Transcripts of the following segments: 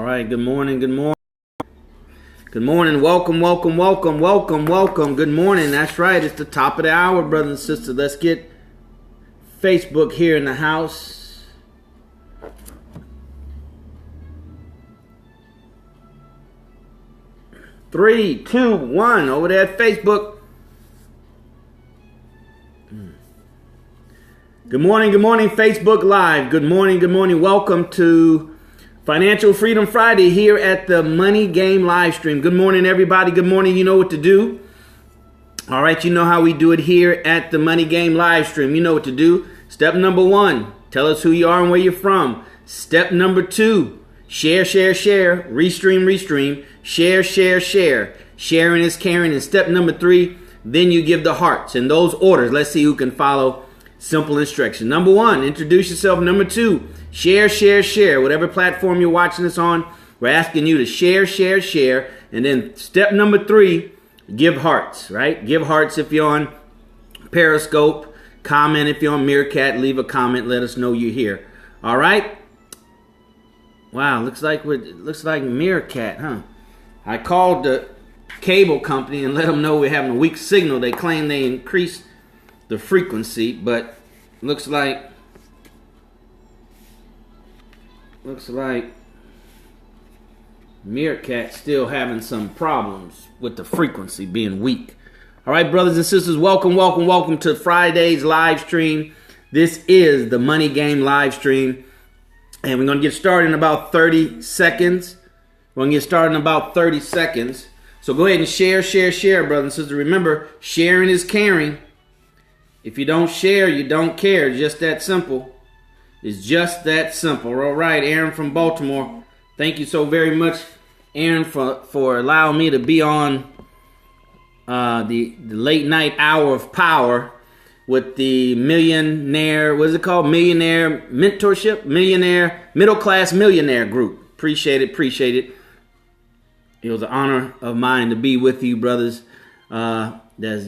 right. Good morning. Good morning. Good morning. Welcome. Good morning. That's right. It's the top of the hour, brothers and sisters. Let's get Facebook here in the house. Three, two, one. Over there at Facebook. Good morning, Facebook Live. Good morning. Welcome to Financial Freedom Friday here at the Money Game live stream. Good morning, everybody. Good morning. You know what to do. All right, you know how we do it here at the Money Game live stream. You know what to do. Step number 1, tell us who you are and where you're from. Step number 2, share. Restream. Share. Sharing is caring. And step number 3, then you give the hearts. In those orders, let's see who can follow simple instructions. Number 1, introduce yourself. Number 2, share. Whatever platform you're watching this on, we're asking you to share. And then step number 3, give hearts, right? Give hearts if you're on Periscope. Comment if you're on Meerkat. Leave a comment. Let us know you're here. All right? Wow, looks like Meerkat, huh? I called the cable company and let them know we're having a weak signal. They claim they increased the frequency, but looks like Meerkat still having some problems with the frequency being weak. All right, brothers and sisters, welcome to Friday's live stream. This is the Money Game live stream, and we're going to get started in about 30 seconds. So go ahead and share, brothers and sisters. Remember, sharing is caring. If you don't share, you don't care. Just that simple. It's just that simple. All right, Aaron from Baltimore. Thank you so very much, Aaron, for allowing me to be on the late night hour of power with the millionaire, what is it called? Millionaire mentorship? Middle class millionaire group. Appreciate it. It was an honor of mine to be with you, brothers. That's,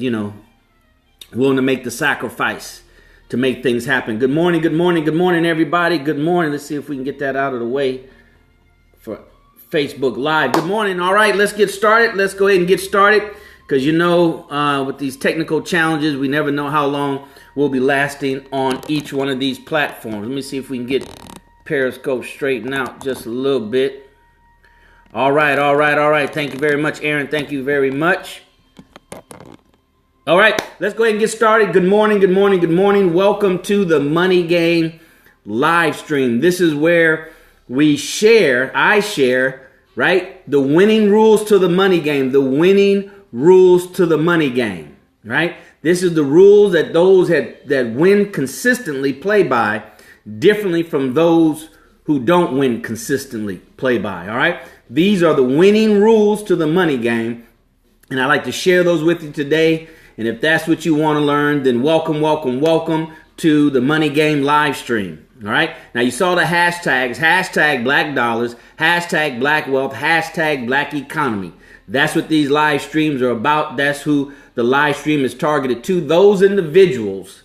willing to make the sacrifice to make things happen. Good morning, everybody. Good morning. Let's see if we can get that out of the way for Facebook Live. Good morning. All right, let's get started. Let's go ahead and get started because with these technical challenges, we never know how long we'll be lasting on each one of these platforms. Let me see if we can get Periscope straightened out just a little bit. All right. Thank you very much, Aaron. Thank you very much. All right, let's go ahead and get started. Good morning. Welcome to the Money Game live stream. This is where I share, right? The winning rules to the money game, right? This is the rules that those that win consistently play by, differently from those who don't win consistently play by, all right? These are the winning rules to the money game, and I'd like to share those with you today. And if that's what you want to learn, then welcome to the Money Game live stream. All right. Now you saw the hashtags, hashtag black dollars, hashtag black wealth, hashtag black economy. That's what these live streams are about. That's who the live stream is targeted to. Those individuals,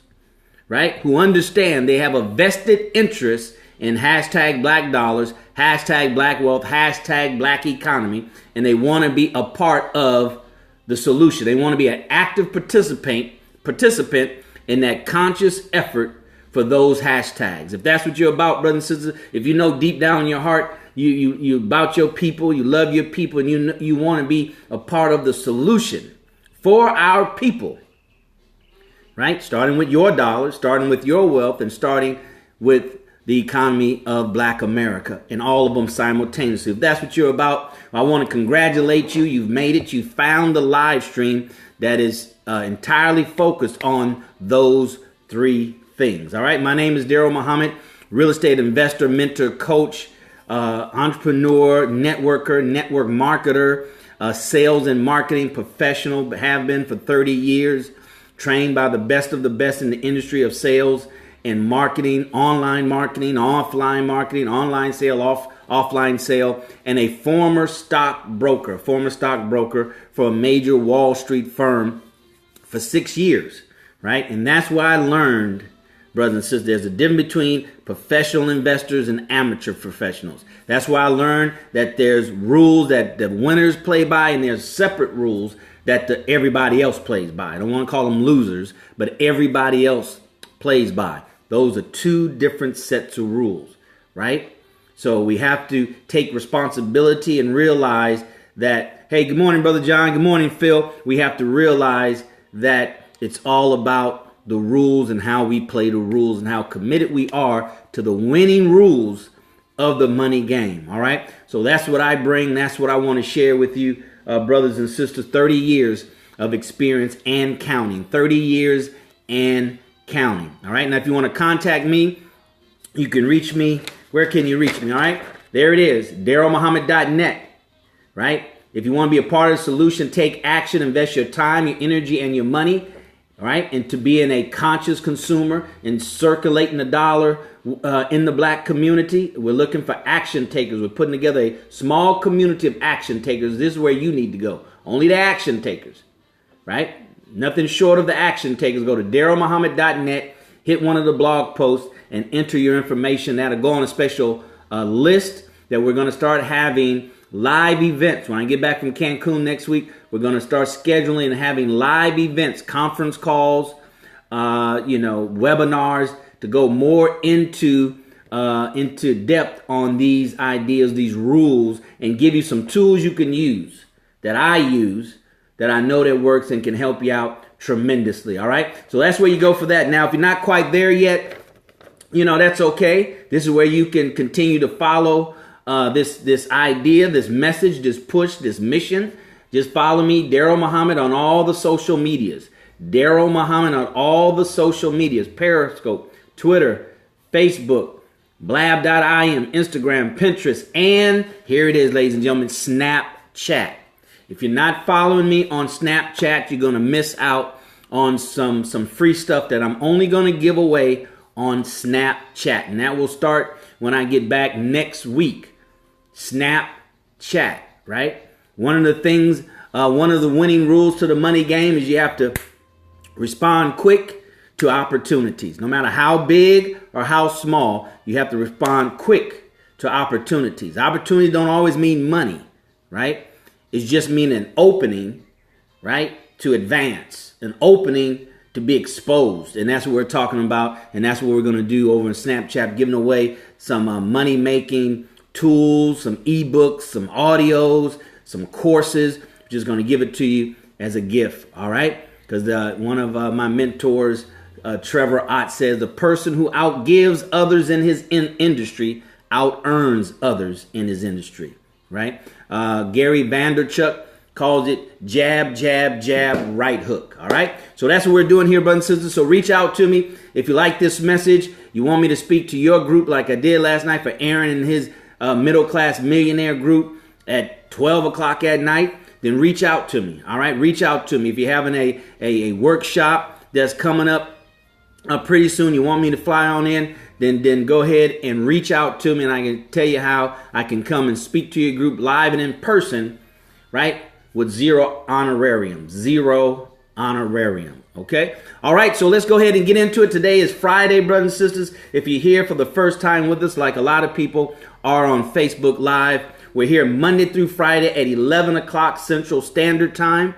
right, who understand they have a vested interest in hashtag black dollars, hashtag black wealth, hashtag black economy, and they want to be a part of the solution. They want to be an active participant in that conscious effort for those hashtags. If that's what you're about, brothers and sisters, if you know deep down in your heart, you about your people, you love your people, and you want to be a part of the solution for our people, right? Starting with your dollars, starting with your wealth, and starting with the economy of Black America, and all of them simultaneously. If that's what you're about, I want to congratulate you. You've made it. You found the live stream that is entirely focused on those 3 things. All right. My name is DarrellMuhammad, real estate investor, mentor, coach, entrepreneur, networker, network marketer, sales and marketing professional, have been for 30 years, trained by the best of the best in the industry of sales and marketing, offline marketing, online sale, offline sale, and a former stockbroker for a major Wall Street firm for 6 years, right? And that's where I learned brothers and sisters. There's a difference between professional investors and amateur professionals. That's why I learned that there's rules that the winners play by, and there's separate rules that everybody else plays by. I don't want to call them losers, but everybody else plays by. Those are two different sets of rules, right? So we have to take responsibility and realize that, hey, good morning, Brother John. Good morning, Phil. We have to realize that it's all about the rules and how we play the rules and how committed we are to the winning rules of the money game. All right. So that's what I bring. That's what I want to share with you, brothers and sisters. 30 years of experience and counting. 30 years and counting. All right. Now, if you want to contact me, you can reach me. Where can you reach me? All right. There it is. DarrellMuhammad.net. Right. If you want to be a part of the solution, take action, invest your time, your energy, and your money. All right. And to being a conscious consumer and circulating the dollar in the black community. We're looking for action takers. We're putting together a small community of action takers. This is where you need to go. Only the action takers. Right. Nothing short of the action takers. Go to DarrellMuhammad.net, hit one of the blog posts, and enter your information. That'll go on a special list that we're going to start having live events. When I get back from Cancun next week, we're going to start scheduling and having live events, conference calls, webinars to go more into depth on these ideas, these rules, and give you some tools you can use that I use that I know that works and can help you out tremendously. All right. So that's where you go for that. Now, if you're not quite there yet, that's okay. This is where you can continue to follow this idea, this message, this push, this mission. Just follow me, Darrell Muhammad, on all the social medias. Darrell Muhammad on all the social medias. Periscope, Twitter, Facebook, blab.im, Instagram, Pinterest, and here it is, ladies and gentlemen, Snapchat. If you're not following me on Snapchat, you're going to miss out on some free stuff that I'm only going to give away on Snapchat. And that will start when I get back next week. Snapchat, right? One of the things, one of the winning rules to the money game is you have to respond quick to opportunities. No matter how big or how small, you have to respond quick to opportunities. Opportunities don't always mean money, right? It's just mean an opening, right, to advance, an opening to be exposed. And that's what we're talking about. And that's what we're going to do over in Snapchat, giving away some money-making tools, some ebooks, some audios, some courses. We're just going to give it to you as a gift, all right? Because one of my mentors, Trevor Ott, says the person who outgives others in his industry out-earns others in his industry, right? Gary Vanderchuk calls it jab, jab, jab, right hook. All right. So that's what we're doing here, brothers and sisters. So reach out to me if you like this message. You want me to speak to your group like I did last night for Aaron and his middle class millionaire group at 12 o'clock at night, then reach out to me. All right. Reach out to me. If you're having a workshop that's coming up pretty soon, you want me to fly on in, then go ahead and reach out to me, and I can tell you how I can come and speak to your group live and in person, right? With zero honorarium. Okay. All right. So let's go ahead and get into it. Today is Friday, brothers and sisters. If you're here for the first time with us, like a lot of people are on Facebook Live, we're here Monday through Friday at 11 o'clock Central Standard Time.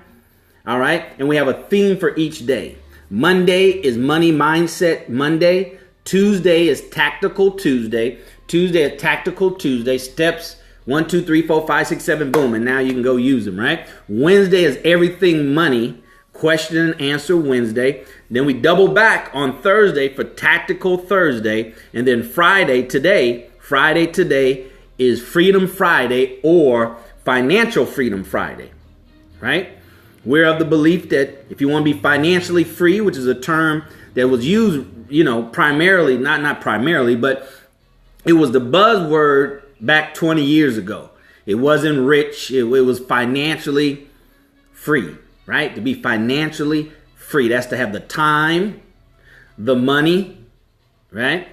All right. And we have a theme for each day. Monday is Money Mindset Monday. Tuesday is Tactical Tuesday. Tuesday is Tactical Tuesday. Steps 1, 2, 3, 4, 5, 6, 7, boom. And now you can go use them, right? Wednesday is Everything Money. Question and Answer Wednesday. Then we double back on Thursday for Tactical Thursday. And then Friday today is Freedom Friday or Financial Freedom Friday, right? We're of the belief that if you want to be financially free, which is a term that was used, primarily, not primarily, but it was the buzzword back 20 years ago. It wasn't rich. It was financially free, right? To be financially free. That's to have the time, the money, right?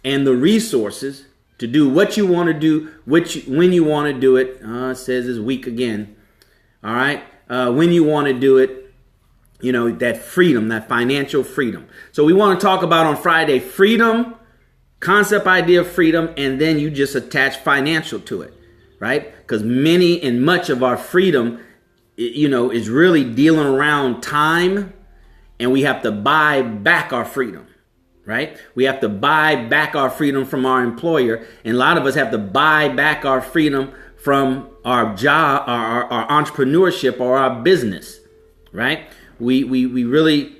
And the resources to do what you want to do, when you want to do it. It says it's weak again. All right. When you want to do it that freedom, that financial freedom. So we want to talk about on Friday, freedom, concept, idea of freedom, and then you just attach financial to it, right? Because many and much of our freedom, is really dealing around time, and we have to buy back our freedom, right? We have to buy back our freedom from our employer, and a lot of us have to buy back our freedom from our job, our entrepreneurship, or our business, right? We really,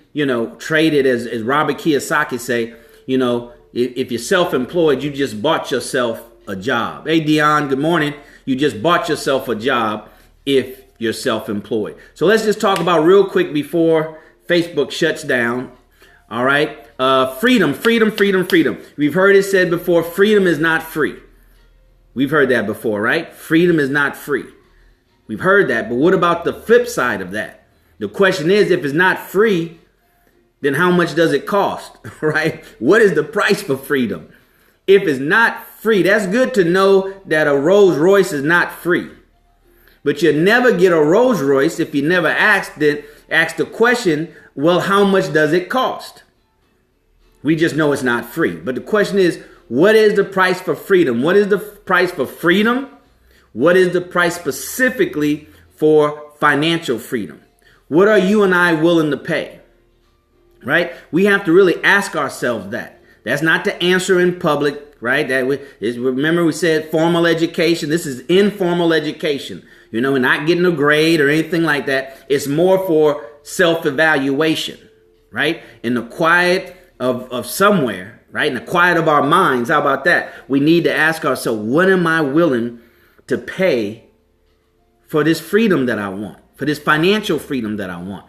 trade it as Robert Kiyosaki say, if you're self-employed, you just bought yourself a job. Hey, Dion, good morning. You just bought yourself a job if you're self-employed. So let's just talk about real quick before Facebook shuts down. All right. Freedom. We've heard it said before, freedom is not free. We've heard that before, right? Freedom is not free. We've heard that. But what about the flip side of that? The question is, if it's not free, then how much does it cost, right? What is the price for freedom? If it's not free, that's good to know that a Rolls Royce is not free. But you'll never get a Rolls Royce if you never ask the question, well, how much does it cost? We just know it's not free. But the question is, what is the price for freedom? What is the price for freedom? What is the price specifically for financial freedom? What are you and I willing to pay? Right? We have to really ask ourselves that. That's not to answer in public, right? Remember we said formal education. This is informal education. We're not getting a grade or anything like that. It's more for self-evaluation, right? In the quiet of somewhere, right? In the quiet of our minds. How about that? We need to ask ourselves, what am I willing to pay for this freedom that I want? For this financial freedom that I want,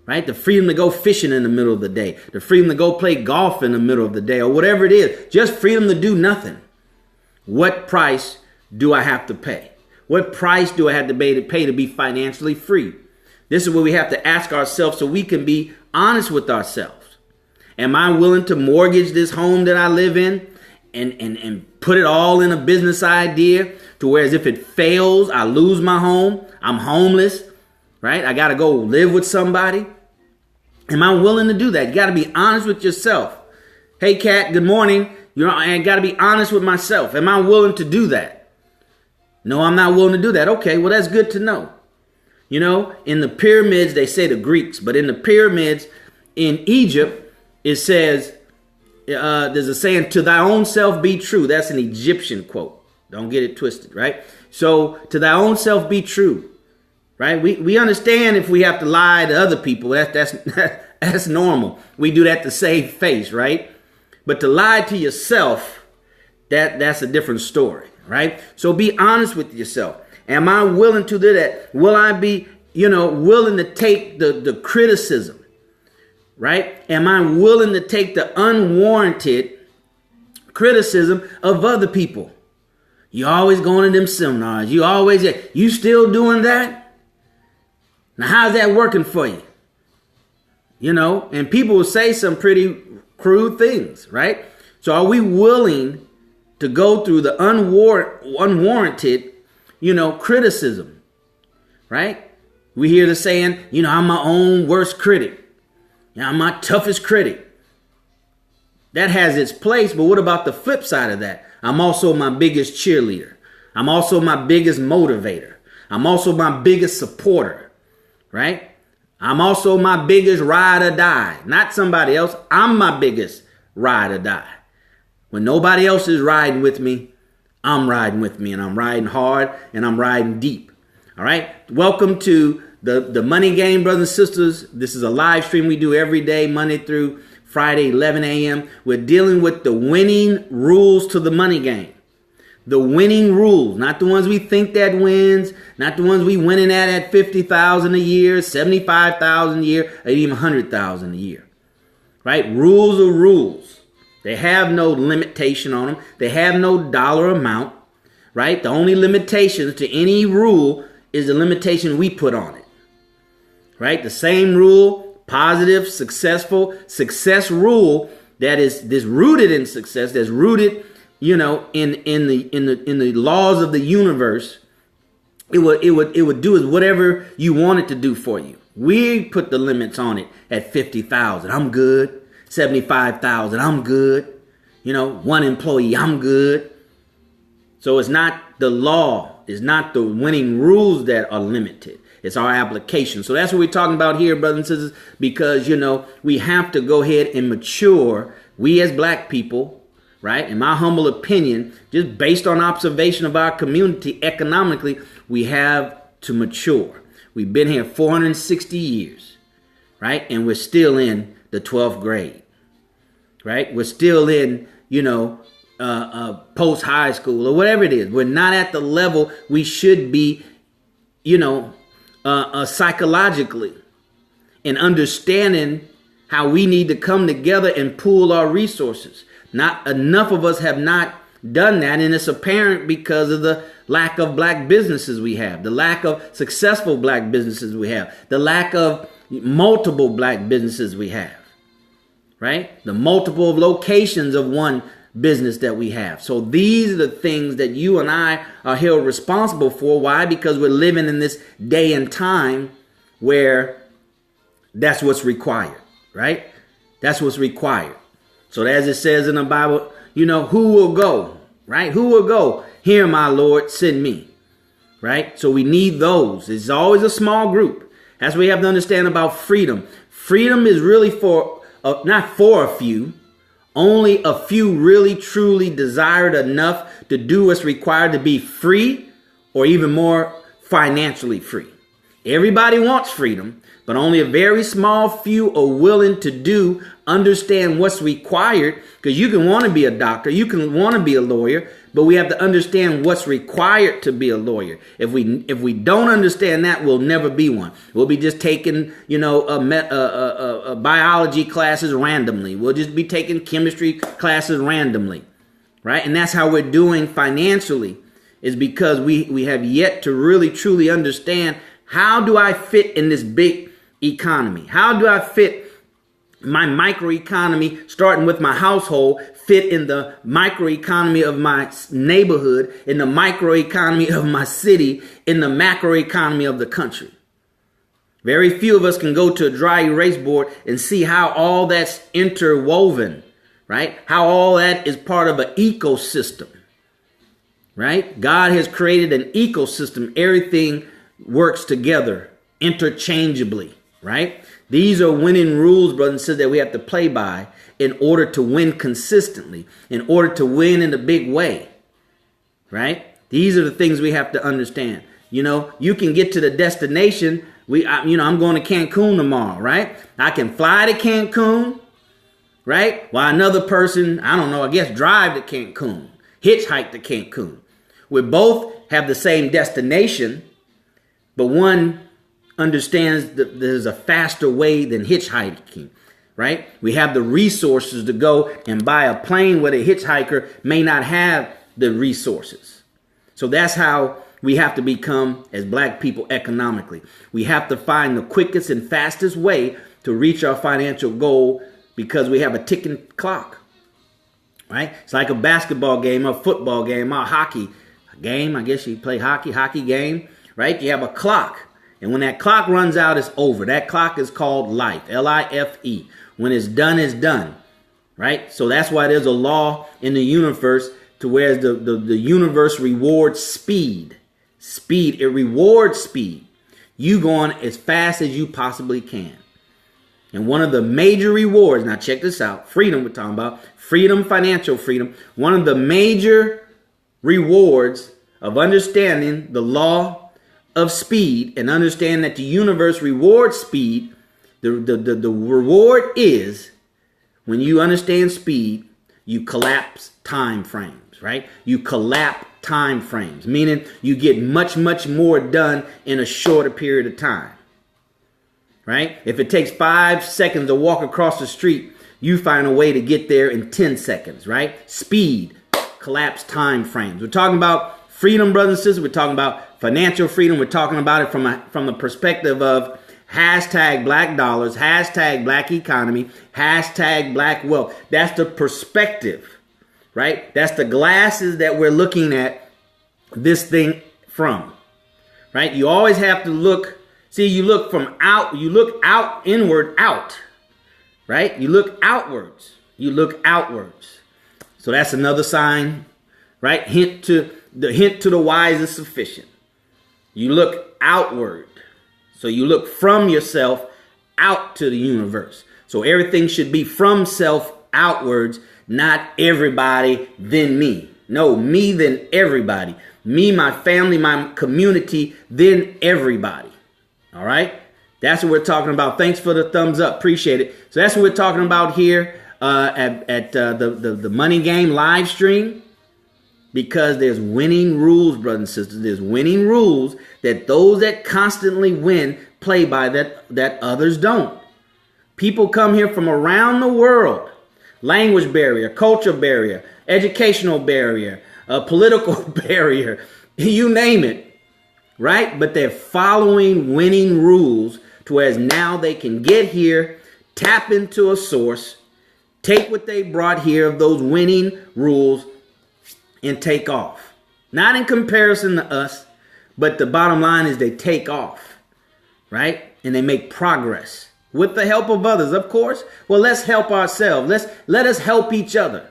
right? The freedom to go fishing in the middle of the day, the freedom to go play golf in the middle of the day, or whatever it is, just freedom to do nothing. What price do I have to pay? What price do I have to pay to be financially free? This is what we have to ask ourselves so we can be honest with ourselves. Am I willing to mortgage this home that I live in and put it all in a business idea to whereas if it fails, I lose my home, I'm homeless, right? I got to go live with somebody. Am I willing to do that? You got to be honest with yourself. Hey, Kat, good morning. I got to be honest with myself. Am I willing to do that? No, I'm not willing to do that. Okay, well, that's good to know. In the pyramids, they say the Greeks, but in the pyramids in Egypt, it says, there's a saying, to thy own self be true. That's an Egyptian quote. Don't get it twisted, right? So to thy own self be true. Right? We understand if we have to lie to other people, that's normal. We do that to save face, right? But to lie to yourself, that's a different story, right? So be honest with yourself. Am I willing to do that? Will I be, willing to take the criticism, right? Am I willing to take the unwarranted criticism of other people? You always going to them seminars. You still doing that? Now, how's that working for you? And people will say some pretty crude things, right? So are we willing to go through the unwarranted, criticism, right? We hear the saying, I'm my own worst critic. I'm my toughest critic. That has its place, but what about the flip side of that? I'm also my biggest cheerleader. I'm also my biggest motivator. I'm also my biggest supporter. Right? I'm also my biggest ride or die. Not somebody else. I'm my biggest ride or die. When nobody else is riding with me, I'm riding with me, and I'm riding hard, and I'm riding deep. All right? Welcome to the Money Game, brothers and sisters. This is a live stream we do every day, Monday through Friday, 11 a.m. We're dealing with the winning rules to the money game. The winning rules, not the ones we think that wins, not the ones we winning at $50,000 a year, $75,000 a year, or even $100,000 a year. Right? Rules are rules. They have no limitation on them. They have no dollar amount. Right? The only limitations to any rule is the limitation we put on it. Right? The same rule, positive, successful, success rule that is rooted in success, that's rooted in the laws of the universe, it would do is whatever you want it to do for you. We put the limits on it at 50,000. I'm good. 75,000. I'm good. 1 employee. I'm good. So it's not the law. It's not the winning rules that are limited. It's our application. So that's what we're talking about here, brothers and sisters, because, we have to go ahead and mature. We as black people, right? In my humble opinion, just based on observation of our community economically, we have to mature. We've been here 460 years, right? And we're still in the 12th grade, right? We're still in, post high school or whatever it is. We're not at the level we should be, psychologically, and understanding how we need to come together and pool our resources. Not enough of us have not done that, and it's apparent because of the lack of black businesses we have, the lack of successful black businesses we have, the lack of multiple black businesses we have, right? The multiple locations of one business that we have. So these are the things that you and I are held responsible for. Why? Because we're living in this day and time where that's what's required, right? That's what's required. So as it says in the Bible, who will go, right? Who will go? Here, my Lord, send me, right? So we need those. It's always a small group. That's what we have to understand about freedom. Freedom is really not for a few. Only a few really truly desired enough to do what's required to be free, or even more financially free. Everybody wants freedom, but only a very small few are willing to understand what's required, because you can want to be a doctor, you can want to be a lawyer, but we have to understand what's required to be a lawyer. If we don't understand that, we'll never be one. We'll be just taking, biology classes randomly. We'll just be taking chemistry classes randomly, right? And that's how we're doing financially, is because we have yet to really truly understand, how do I fit in this big economy? How do I fit my microeconomy, starting with my household, fit in the microeconomy of my neighborhood, in the microeconomy of my city, in the macroeconomy of the country? Very few of us can go to a dry erase board and see how all that's interwoven, right? How all that is part of an ecosystem, right? God has created an ecosystem. Everything works together interchangeably, right? These are winning rules, brothers and sisters, that we have to play by in order to win consistently, in order to win in a big way, right? These are the things we have to understand. You can get to the destination. I'm going to Cancun tomorrow, right? I can fly to Cancun, right? While another person, drive to Cancun, hitchhike to Cancun. We both have the same destination, but one understands that there's a faster way than hitchhiking, right? We have the resources to go and buy a plane where the hitchhiker may not have the resources. So that's how we have to become as black people economically. We have to find the quickest and fastest way to reach our financial goal, because we have a ticking clock, right? It's like a basketball game, a football game, a hockey game. I guess you play hockey game, right? You have a clock. And when that clock runs out, it's over. That clock is called life, L-I-F-E. When it's done, it's done, right? So that's why there's a law in the universe to where the universe rewards speed. Speed, it rewards speed. You going as fast as you possibly can. And one of the major rewards, now check this out, freedom we're talking about, freedom, financial freedom. One of the major rewards of understanding the law of speed and understand that the universe rewards speed, the reward is, when you understand speed, you collapse time frames, right? You collapse time frames, meaning you get much more done in a shorter period of time, right? If it takes 5 seconds to walk across the street, you find a way to get there in 10 seconds, right? Speed, collapse time frames. We're talking about freedom, brothers and sisters. We're talking about financial freedom. We're talking about it from the perspective of hashtag black dollars, hashtag black economy, hashtag black wealth. That's the perspective, right? That's the glasses that we're looking at this thing from, right? You always have to look See, you look out inward out, right? You look outwards. You look outwards. So that's another sign, right? Hint to the wise is sufficient. You look outward. So you look from yourself out to the universe. So everything should be from self outwards, not everybody, then me. No, me, then everybody. Me, my family, my community, then everybody. All right? That's what we're talking about. Thanks for the thumbs up. Appreciate it. So that's what we're talking about here at the Money Game live stream. Because there's winning rules, brothers and sisters. There's winning rules that those that constantly win play by that others don't. People come here from around the world. Language barrier, culture barrier, educational barrier, political barrier, you name it, right? But they're following winning rules to whereas now they can get here, tap into a source, take what they brought here of those winning rules, and take off. Not in comparison to us, but the bottom line is they take off, right? And they make progress with the help of others, of course. Well, let's help ourselves. Let us help each other,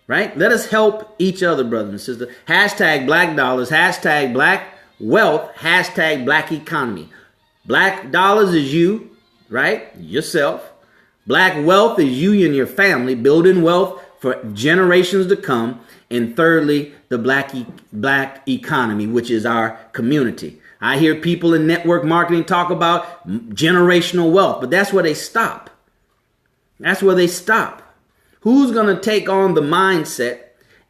right? Let us help each other, brothers and sisters. Hashtag black dollars, hashtag black wealth, hashtag black economy. Black dollars is you, right? Yourself. Black wealth is you and your family building wealth for generations to come. And thirdly, the black economy, which is our community. I hear people in network marketing talk about generational wealth, but that's where they stop. That's where they stop. Who's going to take on the mindset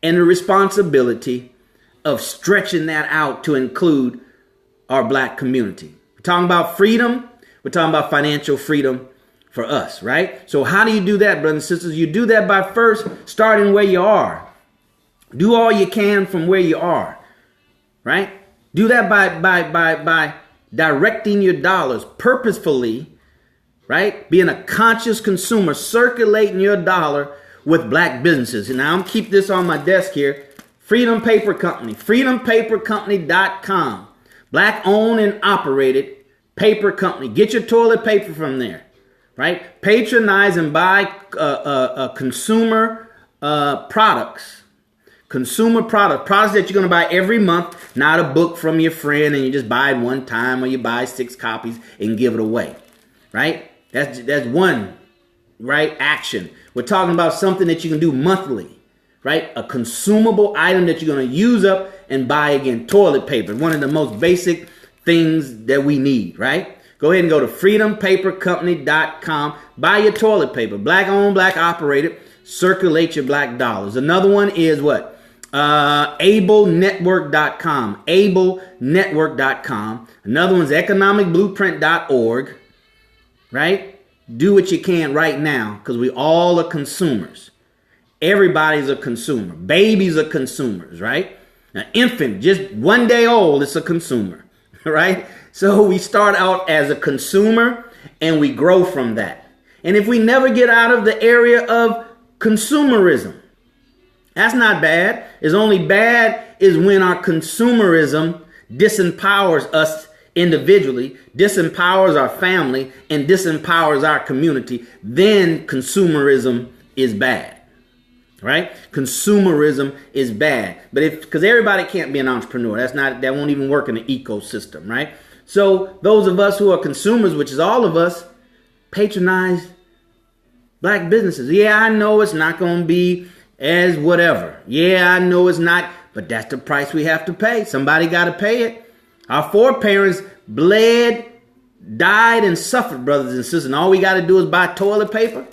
and the responsibility of stretching that out to include our black community? We're talking about freedom. We're talking about financial freedom for us, right? So how do you do that, brothers and sisters? You do that by first starting where you are. Do all you can from where you are, right? Do that by directing your dollars purposefully, right? Being a conscious consumer, circulating your dollar with black businesses. And now I'm keep this on my desk here. Freedom Paper Company, freedompapercompany.com. Black owned and operated paper company. Get your toilet paper from there, right? Patronize and buy consumer products. Consumer products that you're going to buy every month, not a book from your friend and you just buy it one time or you buy 6 copies and give it away, right? That's one, right, action. We're talking about something that you can do monthly, right? A consumable item that you're going to use up and buy again. Toilet paper, one of the most basic things that we need, right? Go ahead and go to freedompapercompany.com. Buy your toilet paper. Black owned, black operated. Circulate your black dollars. Another one is what? AbleNetwork.com. AbleNetwork.com. Another one's economicblueprint.org. Right? Do what you can right now because we all are consumers. Everybody's a consumer. Babies are consumers, right? An infant, just 1 day old, is a consumer, right? So we start out as a consumer and we grow from that. And if we never get out of the area of consumerism, that's not bad. It's only bad is when our consumerism disempowers us individually, disempowers our family, and disempowers our community. Then consumerism is bad, right? Consumerism is bad. But because everybody can't be an entrepreneur, that won't even work in the ecosystem, right? So those of us who are consumers, which is all of us, patronize black businesses. Yeah, I know it's not going to be as whatever. Yeah, I know it's not, but that's the price we have to pay. Somebody got to pay it. Our foreparents bled, died, and suffered, brothers and sisters. And all we got to do is buy toilet paper,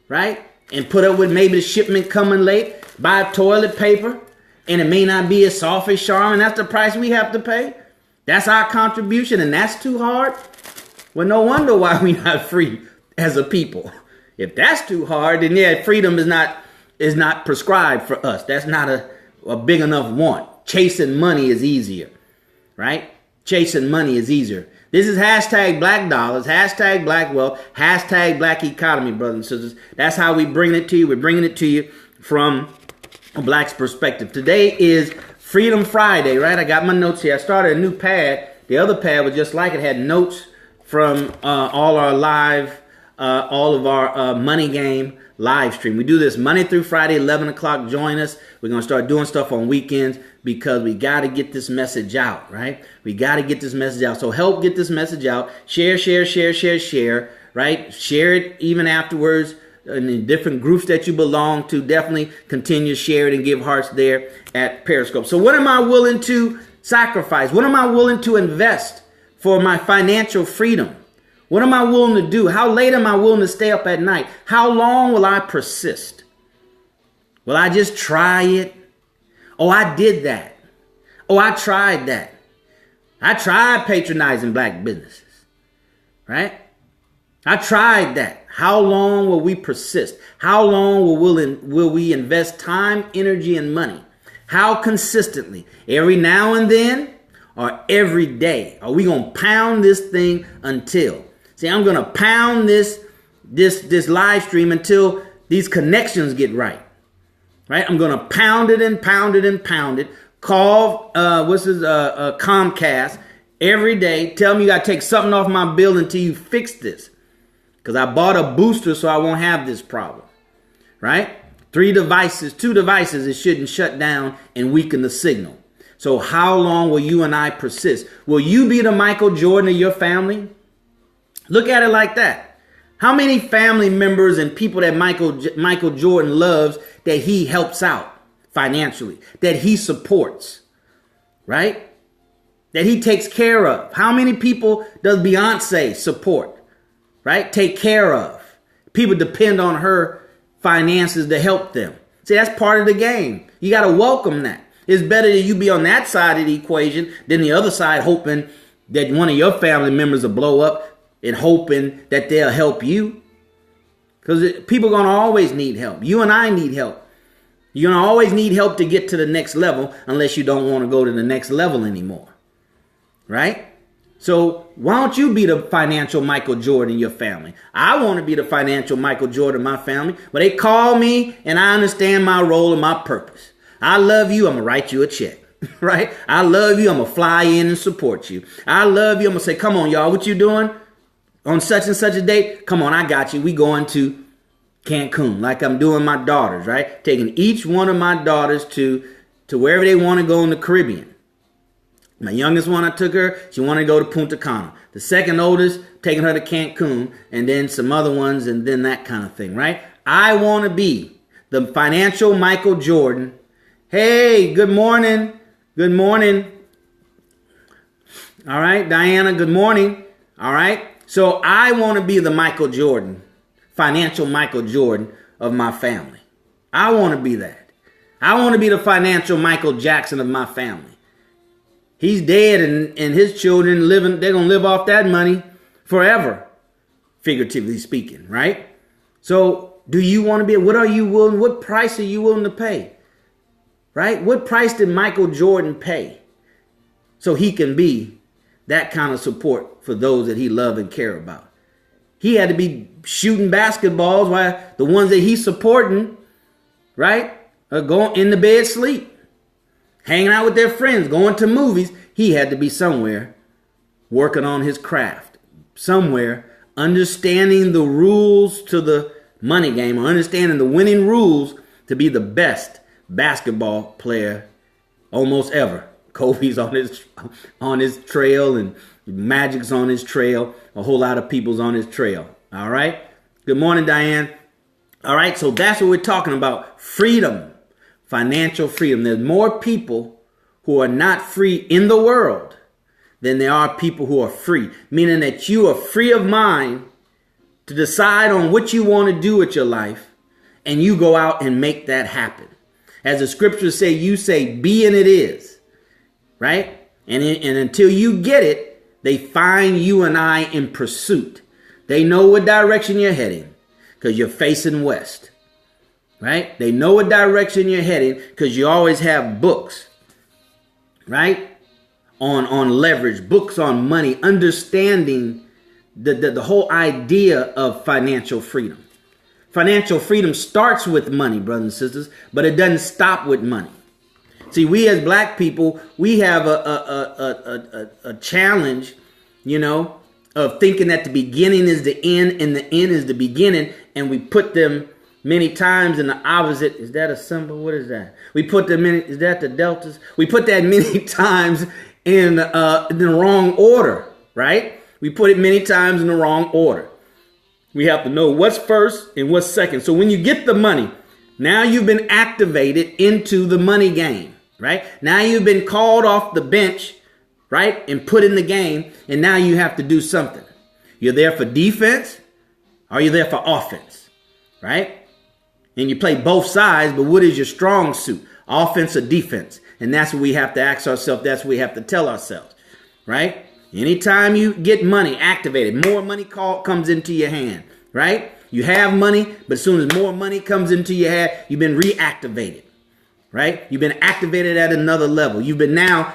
right? And put up with maybe the shipment coming late. Buy toilet paper, and it may not be as soft as Charmin. That's the price we have to pay. That's our contribution, and that's too hard. Well, no wonder why we're not free as a people. If that's too hard, then yeah, freedom is not prescribed for us. That's not a big enough want. Chasing money is easier, right? Chasing money is easier. This is hashtag black dollars, hashtag black wealth, hashtag black economy, brothers and sisters. That's how we bring it to you. We're bringing it to you from a black's perspective. Today is Freedom Friday, right? I got my notes here. I started a new pad The other pad was just like it, had notes from all our live, all of our money game live stream. We do this Monday through Friday, 11 o'clock. Join us. We're going to start doing stuff on weekends because we got to get this message out, right? We got to get this message out. So help get this message out. Share, right? Share it even afterwards in the different groups that you belong to. Definitely continue to share it and give hearts there at Periscope. So what am I willing to sacrifice? What am I willing to invest for my financial freedom? What am I willing to do? How late am I willing to stay up at night? How long will I persist? Will I just try it? Oh, I did that. Oh, I tried that. I tried patronizing black businesses, right? I tried that. How long will we persist? How long will we invest time, energy, and money? How consistently? Every now and then or every day? Are we going to pound this thing until? See, I'm going to pound this live stream until these connections get right. Right? I'm going to pound it and pound it and pound it. Call, Comcast every day. Tell them you got to take something off my bill until you fix this. Because I bought a booster so I won't have this problem. Right? 2 devices, it shouldn't shut down and weaken the signal. So how long will you and I persist? Will you be the Michael Jordan of your family? Look at it like that. How many family members and people that Michael Jordan loves that he helps out financially, that he supports, right? That he takes care of? How many people does Beyonce support, right? Take care of. People depend on her finances to help them. See, that's part of the game. You got to welcome that. It's better that you be on that side of the equation than the other side hoping that one of your family members will blow up and hoping that they'll help you. Because people are going to always need help. You and I need help. You're going to always need help to get to the next level unless you don't want to go to the next level anymore. Right? So why don't you be the financial Michael Jordan in your family? I want to be the financial Michael Jordan in my family. But they call me and I understand my role and my purpose. I love you. I'm going to write you a check. Right? I love you. I'm going to fly in and support you. I love you. I'm going to say, come on, y'all. What you doing? On such and such a date, come on, I got you. We going to Cancun like I'm doing my daughters, right? Taking each one of my daughters to wherever they want to go in the Caribbean. My youngest one, I took her. She wanted to go to Punta Cana. The second oldest, taking her to Cancun, and then some other ones, and then that kind of thing, right? I want to be the financial Michael Jordan. Hey, good morning. Good morning. All right, Diana, good morning. All right. So I want to be the Michael Jordan, financial Michael Jordan of my family. I want to be that. I want to be the financial Michael Jackson of my family. He's dead and his children living, they're going to live off that money forever, figuratively speaking, right? So do you want to be, what price are you willing to pay? Right? What price did Michael Jordan pay so he can be that kind of support for those that he loved and care about? He had to be shooting basketballs while the ones that he's supporting, right, are going in the bed sleep, hanging out with their friends, going to movies. He had to be somewhere working on his craft, somewhere understanding the rules to the money game, or understanding the winning rules to be the best basketball player almost ever. Kobe's on his trail, and Magic's on his trail. A whole lot of people's on his trail. All right. Good morning, Diane. All right. So that's what we're talking about. Freedom, financial freedom. There's more people who are not free in the world than there are people who are free, meaning that you are free of mind to decide on what you want to do with your life, and you go out and make that happen. As the scriptures say, you say, be and it is. Right? And until you get it, they find you and I in pursuit. They know what direction you're heading because you're facing west. Right? They know what direction you're heading because you always have books. Right? On leverage, books on money, understanding the whole idea of financial freedom. Financial freedom starts with money, brothers and sisters, but it doesn't stop with money. See, we as black people, we have a challenge, of thinking that the beginning is the end and the end is the beginning, and we put them many times in the opposite. Is that a symbol? What is that? We put them in. Is that the deltas? We put that many times in the wrong order, right? We put it many times in the wrong order. We have to know what's first and what's second. So when you get the money, now you've been activated into the money game, right? Now you've been called off the bench, right, and put in the game, and now you have to do something. You're there for defense, or you're there for offense, right? And you play both sides, but what is your strong suit? Offense or defense? And that's what we have to ask ourselves. That's what we have to tell ourselves, right? Anytime you get money activated, more money comes into your hand, right? You have money, but as soon as more money comes into your hand, you've been reactivated, right? You've been activated at another level. You've been now,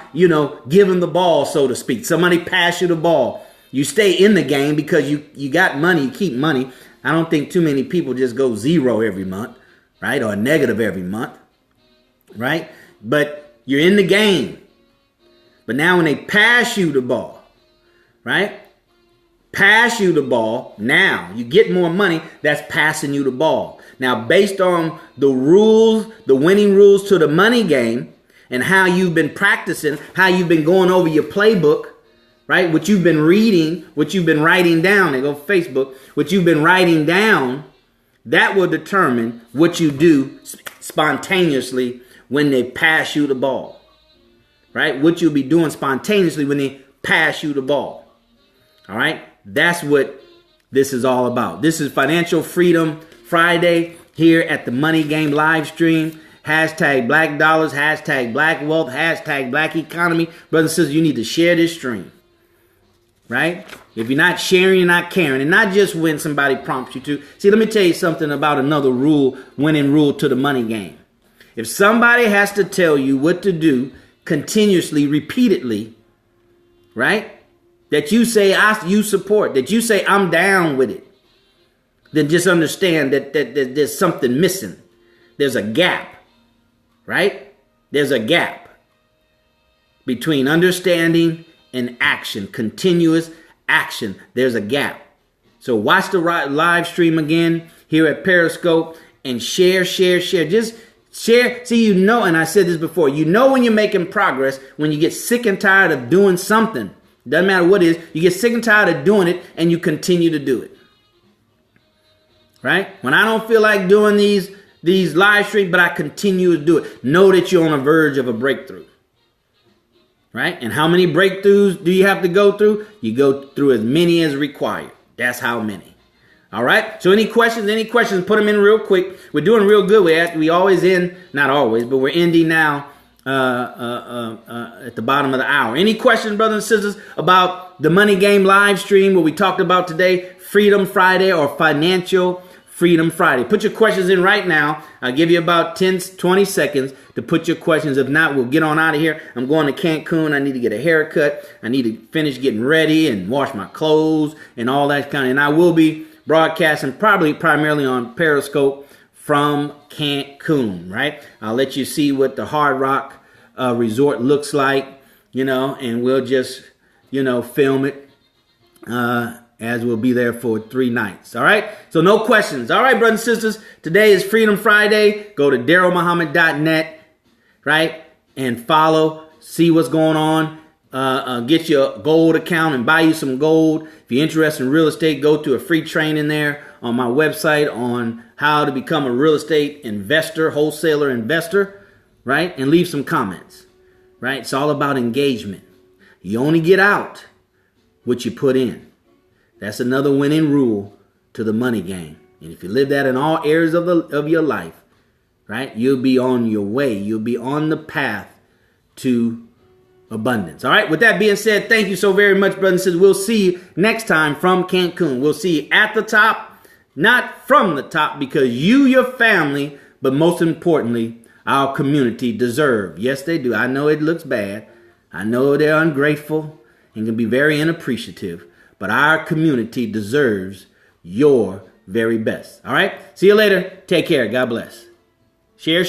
given the ball, so to speak. Somebody pass you the ball. You stay in the game because you got money, you keep money. I don't think too many people just go zero every month, right? Or negative every month, right? But you're in the game. But now when they pass you the ball, right? Pass you the ball. Now you get more money. That's passing you the ball. Now, based on the rules, the winning rules to the money game, and how you've been practicing, how you've been going over your playbook, right? What you've been reading, what you've been writing down. They go Facebook. What you've been writing down, that will determine what you do spontaneously when they pass you the ball, right? What you'll be doing spontaneously when they pass you the ball. All right. That's what this is all about. This is Financial Freedom Friday here at the Money Game live stream. Hashtag Black Dollars, hashtag Black Wealth, hashtag Black Economy. Brothers and sisters, you need to share this stream, right? If you're not sharing, you're not caring. And not just when somebody prompts you to. See, let me tell you something about another rule, winning rule to the money game. If somebody has to tell you what to do continuously, repeatedly, right? That you say you support, that you say I'm down with it, then just understand that there's something missing. There's a gap, right? There's a gap between understanding and action, continuous action. There's a gap. So watch the live stream again here at Periscope and share. Just share. See, and I said this before, when you're making progress, when you get sick and tired of doing something. Doesn't matter what it is. You get sick and tired of doing it and you continue to do it. Right? When I don't feel like doing these live streams, but I continue to do it. Know that you're on the verge of a breakthrough. Right? And how many breakthroughs do you have to go through? You go through as many as required. That's how many. All right? So any questions, put them in real quick. We're doing real good. We always end, not always, but we're ending now. At the bottom of the hour. Any questions, brothers and sisters, about the Money Game live stream, what we talked about today, Freedom Friday or Financial Freedom Friday? Put your questions in right now. I'll give you about 20 seconds to put your questions. If not, we'll get on out of here. I'm going to Cancun. I need to get a haircut. I need to finish getting ready and wash my clothes and all that kind of. And I will be broadcasting primarily on Periscope from Cancun, right? I'll let you see what the Hard Rock resort looks like, and we'll just, film it as we'll be there for 3 nights. All right. So no questions. All right, brothers and sisters. Today is Freedom Friday. Go to DarrellMuhammad.net, right? And follow, see what's going on. Get your gold account and buy you some gold. If you're interested in real estate, go to a free training there on my website on how to become a real estate investor, wholesaler investor. Right? And leave some comments, right? It's all about engagement. You only get out what you put in. That's another winning rule to the money game. And if you live that in all areas of your life, right? You'll be on your way. You'll be on the path to abundance. All right. With that being said, thank you so very much, brothers and sisters. We'll see you next time from Cancun. We'll see you at the top, not from the top, because you, your family, but most importantly, our community deserve. Yes, they do. I know it looks bad. I know they're ungrateful and can be very unappreciative, but our community deserves your very best. All right. See you later. Take care. God bless. Share.